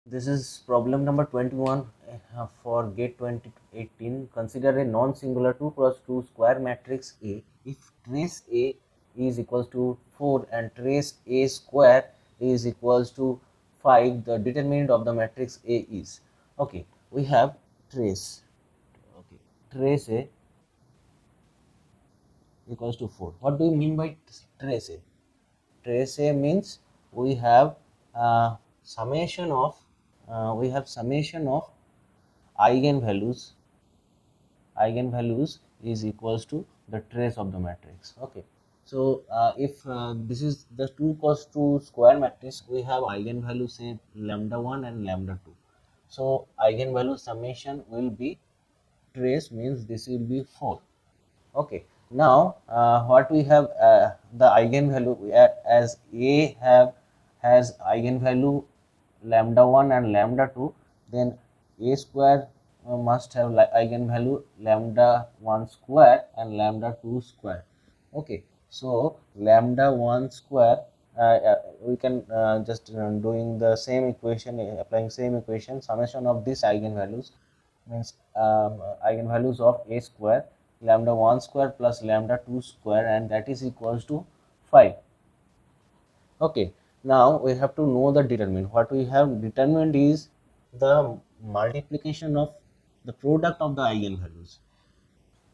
This is problem number 21 for GATE 2018. Consider a non-singular 2 cross 2 square matrix A. If trace A is equals to 4 and trace A square is equals to 5, the determinant of the matrix A is. Okay, we have trace. Okay, trace A equals to 4. What do you mean by trace A? Trace A means we have summation of eigenvalues is equals to the trace of the matrix. Okay, so if this is the 2 cos 2 square matrix, we have eigenvalues say lambda 1 and lambda 2. So eigenvalue summation will be trace means this will be 4. Okay, now what we have the eigenvalue as A has eigenvalue lambda 1 and lambda 2, then A square must have eigenvalue lambda 1 square and lambda 2 square. Okay, so lambda 1 square, we can just doing the same equation, applying same equation, summation of these eigenvalues means eigenvalues of A square lambda 1 square plus lambda 2 square, and that is equals to 5. Okay, now we have to know the determinant. What we have determined is the multiplication of the product of the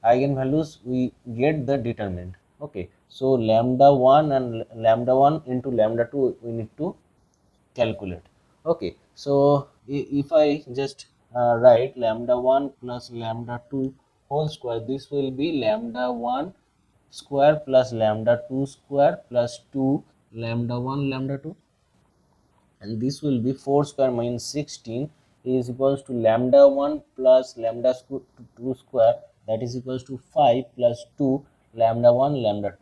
eigenvalues. We get the determinant. Okay, so lambda 1 and lambda 1 into lambda 2 we need to calculate. Okay, so if I just write lambda 1 plus lambda 2 whole square, this will be lambda 1 square plus lambda 2 square plus 2 lambda 1 lambda 2, and this will be 4 square minus 16 is equals to lambda 1 plus lambda 2 square, that is equals to 5 plus 2 lambda 1 lambda 2,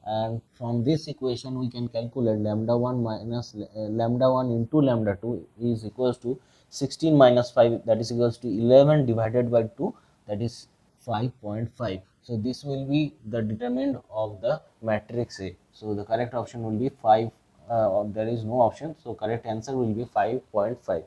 and from this equation we can calculate lambda 1 minus lambda 1 into lambda 2 is equals to 16 minus 5, that is equals to 11 divided by 2, that is 5.5. So this will be the determinant of the matrix A. So the correct option will be 5. There is no option, so correct answer will be 5.5.